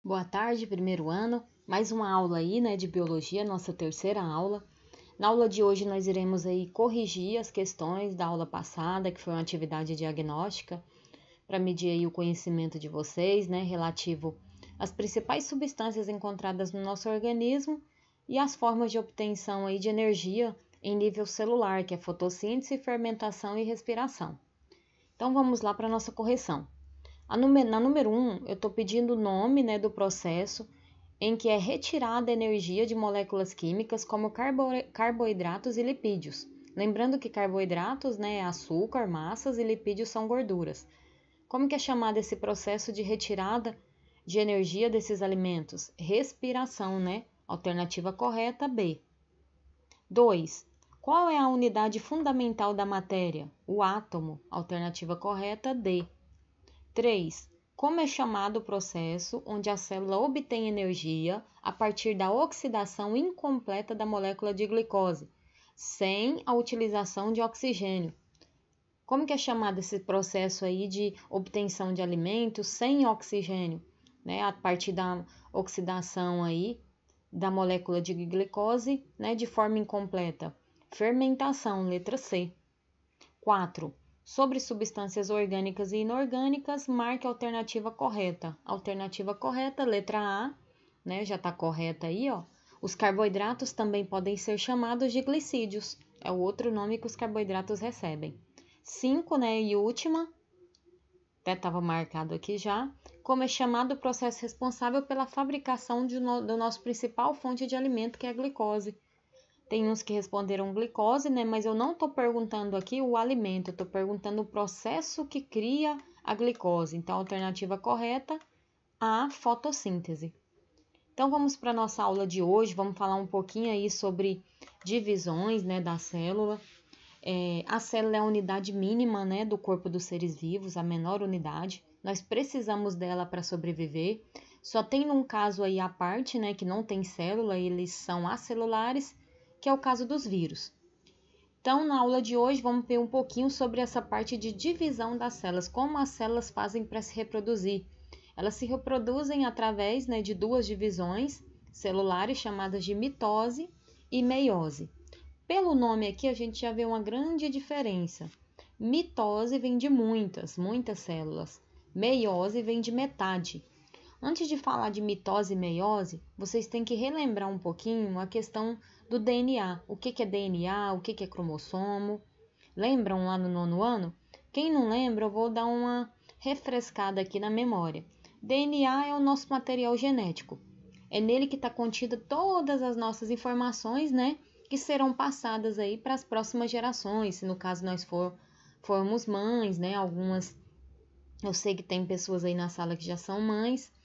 Boa tarde, primeiro ano. Mais uma aula aí, né, de biologia, nossa terceira aula. Na aula de hoje nós iremos aí corrigir as questões da aula passada, que foi uma atividade diagnóstica, para medir aí o conhecimento de vocês, né, relativo às principais substâncias encontradas no nosso organismo e as formas de obtenção aí de energia em nível celular, que é fotossíntese, fermentação e respiração. Então vamos lá para a nossa correção. Na número 1, eu estou pedindo o nome, né, do processo em que é retirada a energia de moléculas químicas como carboidratos e lipídios. Lembrando que carboidratos, né, é açúcar, massas e lipídios são gorduras. Como que é chamado esse processo de retirada de energia desses alimentos? Respiração, né? Alternativa correta, B. 2. Qual é a unidade fundamental da matéria? O átomo. Alternativa correta, D. 3. Como é chamado o processo onde a célula obtém energia a partir da oxidação incompleta da molécula de glicose, sem a utilização de oxigênio? Como que é chamado esse processo aí de obtenção de alimentos sem oxigênio, né? A partir da oxidação aí da molécula de glicose, né, de forma incompleta. Fermentação, letra C. 4. Sobre substâncias orgânicas e inorgânicas, marque a alternativa correta. Alternativa correta, letra A, né? Já está correta aí, ó. Os carboidratos também podem ser chamados de glicídios. É o outro nome que os carboidratos recebem. 5, né? E última, até estava marcado aqui já. Como é chamado o processo responsável pela fabricação do nosso principal fonte de alimento, que é a glicose. Tem uns que responderam glicose, né? Mas eu não estou perguntando aqui o alimento, eu estou perguntando o processo que cria a glicose. Então, a alternativa correta, a fotossíntese. Então, vamos para a nossa aula de hoje, vamos falar um pouquinho aí sobre divisões, né, da célula. A célula é a unidade mínima, né, do corpo dos seres vivos, a menor unidade. Nós precisamos dela para sobreviver. Só tem um caso aí à parte, né, que não tem célula, eles são acelulares, que é o caso dos vírus. Então, na aula de hoje, vamos ver um pouquinho sobre essa parte de divisão das células, como as células fazem para se reproduzir. Elas se reproduzem através, né, de duas divisões celulares, chamadas de mitose e meiose. Pelo nome aqui, a gente já vê uma grande diferença. Mitose vem de muitas células. Meiose vem de metade. Antes de falar de mitose e meiose, vocês têm que relembrar um pouquinho a questão do DNA. O que é DNA, o que é cromossomo. Lembram lá no 9º ano? Quem não lembra, eu vou dar uma refrescada aqui na memória. DNA é o nosso material genético. É nele que está contida todas as nossas informações, né? Que serão passadas aí para as próximas gerações. Se no caso nós formos mães, né? Algumas, eu sei que tem pessoas aí na sala que já são mães.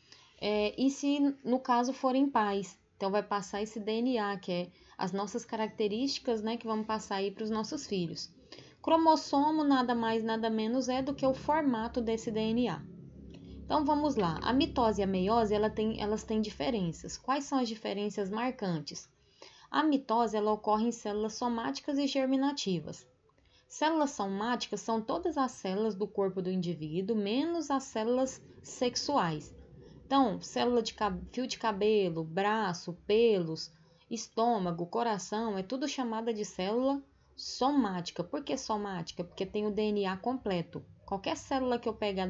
E se no caso forem pais, então vai passar esse DNA, que é as nossas características, né, que vamos passar aí para os nossos filhos. Cromossomo nada mais, nada menos é do que o formato desse DNA. Então vamos lá, a mitose e a meiose, elas têm diferenças. Quais são as diferenças marcantes? A mitose, ela ocorre em células somáticas e germinativas. Células somáticas são todas as células do corpo do indivíduo, menos as células sexuais. Então, célula de fio de cabelo, braço, pelos, estômago, coração, é tudo chamada de célula somática. Por que somática? Porque tem o DNA completo. Qualquer célula que eu pegar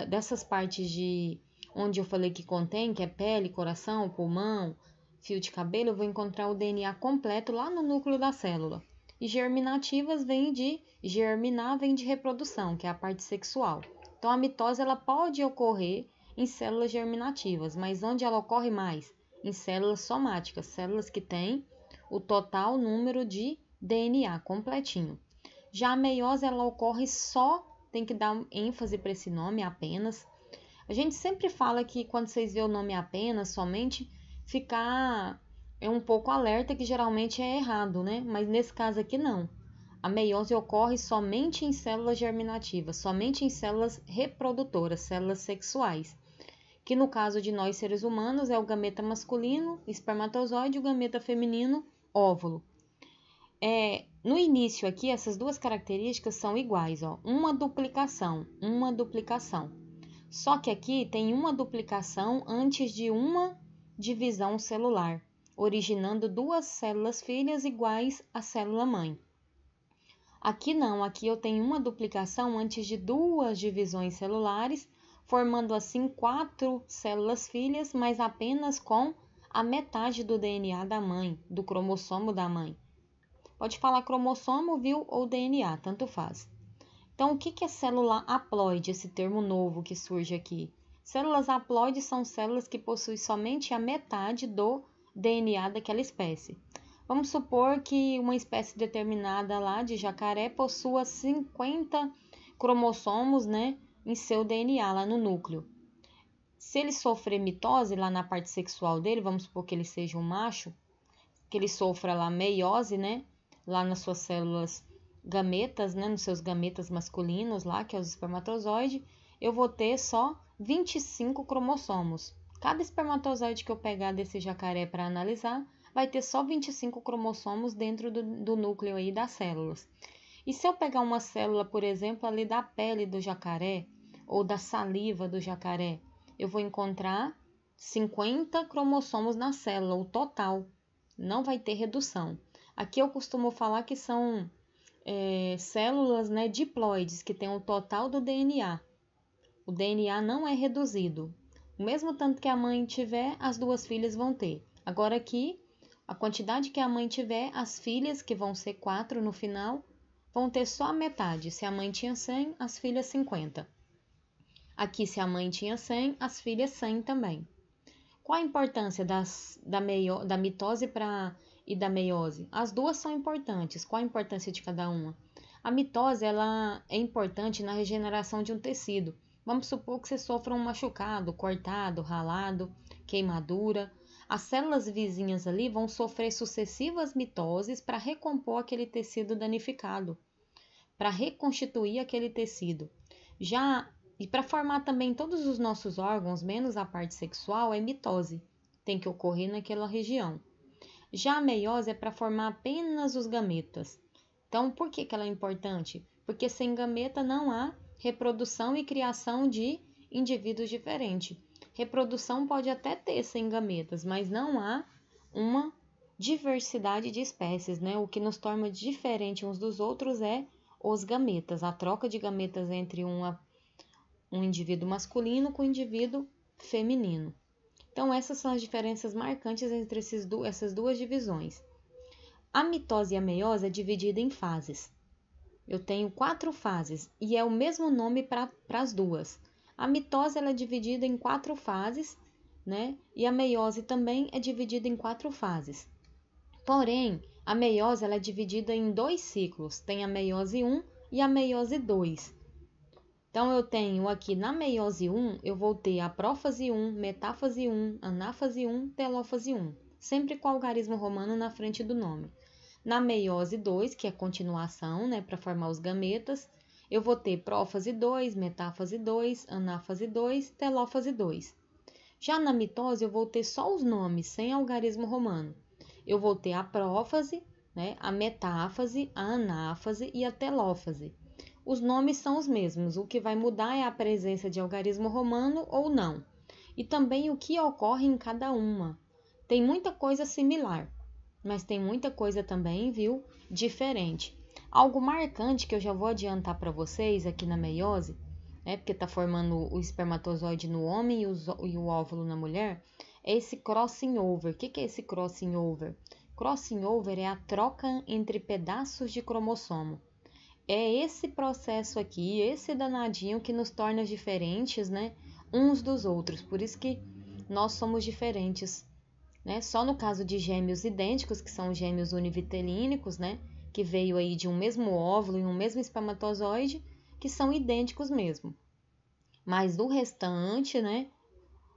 dessas partes de onde eu falei que contém, que é pele, coração, pulmão, fio de cabelo, eu vou encontrar o DNA completo lá no núcleo da célula. E germinativas vem de germinar, vem de reprodução, que é a parte sexual. Então, a mitose ela pode ocorrer em células germinativas, mas onde ela ocorre mais? Em células somáticas, células que têm o total número de DNA completinho. Já a meiose, ela ocorre só, tem que dar ênfase para esse nome, apenas. A gente sempre fala que quando vocês vê o nome apenas, somente, ficar um pouco alerta que geralmente é errado, né? Mas nesse caso aqui não. A meiose ocorre somente em células germinativas, somente em células reprodutoras, células sexuais. Que no caso de nós seres humanos é o gameta masculino, espermatozoide, e o gameta feminino, óvulo. No início aqui, essas duas características são iguais, ó, uma duplicação. Só que aqui tem uma duplicação antes de uma divisão celular, originando duas células filhas iguais à célula mãe. Aqui não, aqui eu tenho uma duplicação antes de duas divisões celulares, formando assim 4 células filhas, mas apenas com a metade do DNA da mãe, do cromossomo da mãe. Pode falar cromossomo, viu, ou DNA, tanto faz. Então, o que é célula haploide, esse termo novo que surge aqui? Células haploides são células que possuem somente a metade do DNA daquela espécie. Vamos supor que uma espécie determinada lá de jacaré possua 50 cromossomos, né, em seu DNA, lá no núcleo. Se ele sofrer mitose lá na parte sexual dele, vamos supor que ele seja um macho, que ele sofra lá meiose, né, lá nas suas células gametas, né, nos seus gametas masculinos lá, que é os espermatozoides, eu vou ter só 25 cromossomos. Cada espermatozoide que eu pegar desse jacaré para analisar, vai ter só 25 cromossomos dentro do núcleo aí das células. E se eu pegar uma célula, por exemplo, ali da pele do jacaré, ou da saliva do jacaré, eu vou encontrar 50 cromossomos na célula, o total. Não vai ter redução. Aqui eu costumo falar que são células, né, diploides, que tem o total do DNA. O DNA não é reduzido. O mesmo tanto que a mãe tiver, as duas filhas vão ter. Agora aqui, a quantidade que a mãe tiver, as filhas, que vão ser 4 no final, vão ter só a metade. Se a mãe tinha 100, as filhas 50. Aqui, se a mãe tinha 100, as filhas 100 também. Qual a importância da mitose e da meiose? As duas são importantes. Qual a importância de cada uma? A mitose ela é importante na regeneração de um tecido. Vamos supor que você sofra um machucado, cortado, ralado, queimadura. As células vizinhas ali vão sofrer sucessivas mitoses para recompor aquele tecido danificado, para reconstituir aquele tecido. E para formar também todos os nossos órgãos, menos a parte sexual, é mitose. Tem que ocorrer naquela região. Já a meiose é para formar apenas os gametas. Então, por que ela é importante? Porque sem gameta não há reprodução e criação de indivíduos diferentes. Reprodução pode até ter sem gametas, mas não há uma diversidade de espécies, né? O que nos torna diferente uns dos outros é os gametas, a troca de gametas entre um indivíduo masculino com um indivíduo feminino. Então, essas são as diferenças marcantes entre essas duas divisões. A mitose e a meiose é dividida em fases. Eu tenho 4 fases e é o mesmo nome para as duas. A mitose ela é dividida em 4 fases, né? E a meiose também é dividida em 4 fases. Porém, a meiose ela é dividida em 2 ciclos. Tem a meiose 1 e a meiose 2. Então, eu tenho aqui na meiose 1, eu vou ter a prófase 1, metáfase 1, anáfase 1, telófase 1. Sempre com o algarismo romano na frente do nome. Na meiose 2, que é a continuação, né, para formar os gametas, eu vou ter prófase 2, metáfase 2, anáfase 2, telófase 2. Já na mitose, eu vou ter só os nomes, sem algarismo romano. Eu vou ter a prófase, né, a metáfase, a anáfase e a telófase. Os nomes são os mesmos, o que vai mudar é a presença de algarismo romano ou não. E também o que ocorre em cada uma. Tem muita coisa similar, mas tem muita coisa também, viu, diferente. Algo marcante que eu já vou adiantar para vocês aqui na meiose, né, porque está formando o espermatozoide no homem e o óvulo na mulher, é esse crossing over. O que é esse crossing over? Crossing over é a troca entre pedaços de cromossomo. É esse processo aqui, esse danadinho que nos torna diferentes, né, uns dos outros. Por isso que nós somos diferentes, né? Só no caso de gêmeos idênticos, que são gêmeos univitelínicos, né, que veio aí de um mesmo óvulo e um mesmo espermatozoide, que são idênticos mesmo. Mas do restante, né,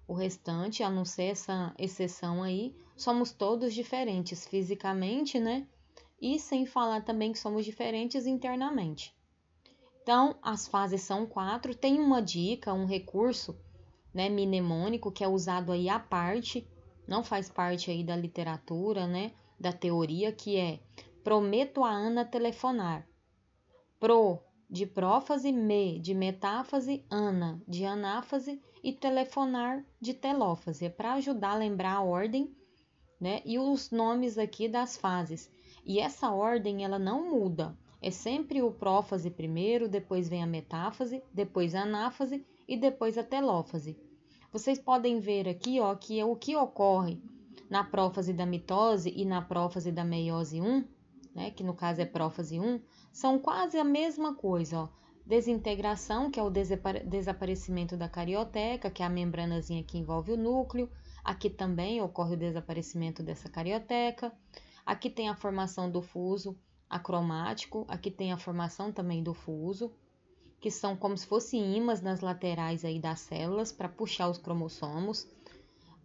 o restante, a não ser essa exceção aí, somos todos diferentes fisicamente, né? E sem falar também que somos diferentes internamente. Então, as fases são 4. Tem uma dica, um recurso, né, mnemônico, que é usado aí à parte, não faz parte aí da literatura, né, da teoria, que é: prometo a Ana telefonar. de prófase, me, de metáfase, ana, de anáfase e telefonar, de telófase. É para ajudar a lembrar a ordem, né? E os nomes aqui das fases. E essa ordem, ela não muda. É sempre o prófase primeiro, depois vem a metáfase, depois a anáfase e depois a telófase. Vocês podem ver aqui, ó, que é o que ocorre na prófase da mitose e na prófase da meiose 1, né, que no caso é prófase 1, são quase a mesma coisa, ó. Desintegração, que é o desaparecimento da carioteca, que é a membranazinha que envolve o núcleo. Aqui também ocorre o desaparecimento dessa carioteca. Aqui tem a formação do fuso acromático, aqui tem a formação também do fuso, que são como se fossem ímãs nas laterais aí das células para puxar os cromossomos.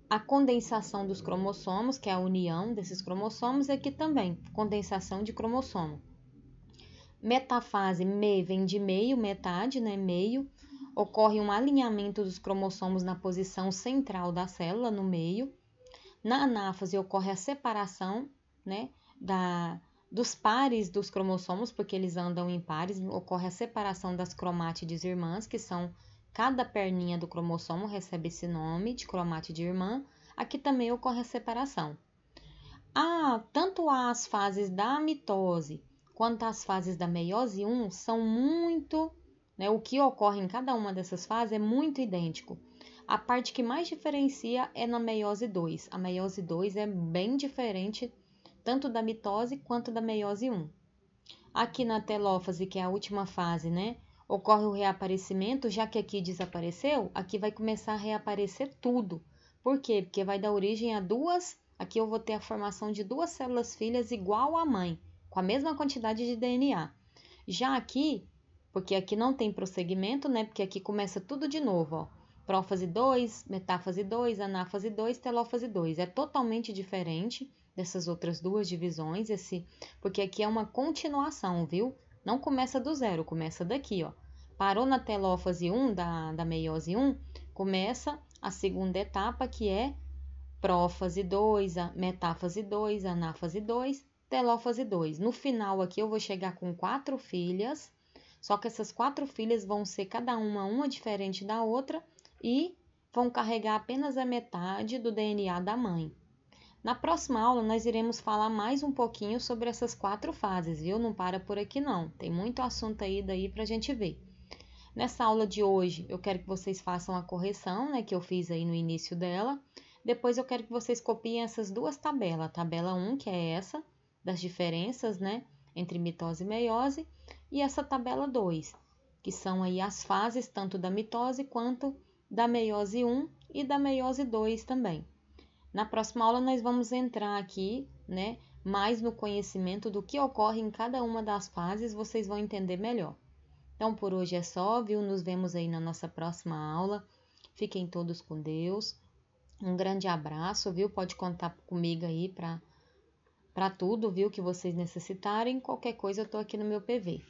A condensação dos cromossomos, que é a união desses cromossomos, aqui também, condensação de cromossomo. Metafase, me, vem de meio, metade, né, meio. Ocorre um alinhamento dos cromossomos na posição central da célula, no meio. Na anáfase ocorre a separação, né, dos pares dos cromossomos, porque eles andam em pares, ocorre a separação das cromátides irmãs, que são cada perninha do cromossomo recebe esse nome de cromátide irmã. Aqui também ocorre a separação. Tanto as fases da mitose quanto as fases da meiose 1 são muito, né, o que ocorre em cada uma dessas fases é muito idêntico. A parte que mais diferencia é na meiose 2. A meiose 2 é bem diferente tanto da mitose quanto da meiose 1. Aqui na telófase, que é a última fase, né, ocorre o reaparecimento, já que aqui desapareceu, aqui vai começar a reaparecer tudo. Por quê? Porque vai dar origem a aqui eu vou ter a formação de duas células filhas igual à mãe, com a mesma quantidade de DNA. Já aqui, porque aqui não tem prosseguimento, né, porque aqui começa tudo de novo, ó. Prófase 2, metáfase 2, anáfase 2, telófase 2. É totalmente diferente dessas outras duas divisões, porque aqui é uma continuação, viu? Não começa do zero, começa daqui, ó. Parou na telófase 1 da meiose 1, começa a segunda etapa, que é prófase 2, metáfase 2, anáfase 2, telófase 2. No final aqui eu vou chegar com 4 filhas, só que essas 4 filhas vão ser cada uma diferente da outra e vão carregar apenas a metade do DNA da mãe. Na próxima aula, nós iremos falar mais um pouquinho sobre essas 4 fases, viu? Não para por aqui não, tem muito assunto aí daí pra gente ver. Nessa aula de hoje, eu quero que vocês façam a correção, né, que eu fiz aí no início dela. Depois eu quero que vocês copiem essas duas tabelas. A tabela 1, que é essa, das diferenças, né, entre mitose e meiose, e essa tabela 2, que são aí as fases tanto da mitose quanto da meiose 1 e da meiose 2 também. Na próxima aula nós vamos entrar aqui, né, mais no conhecimento do que ocorre em cada uma das fases, vocês vão entender melhor. Então, por hoje é só, viu? Nos vemos aí na nossa próxima aula. Fiquem todos com Deus. Um grande abraço, viu? Pode contar comigo aí para tudo, viu? Que vocês necessitarem. Qualquer coisa eu tô aqui no meu PV.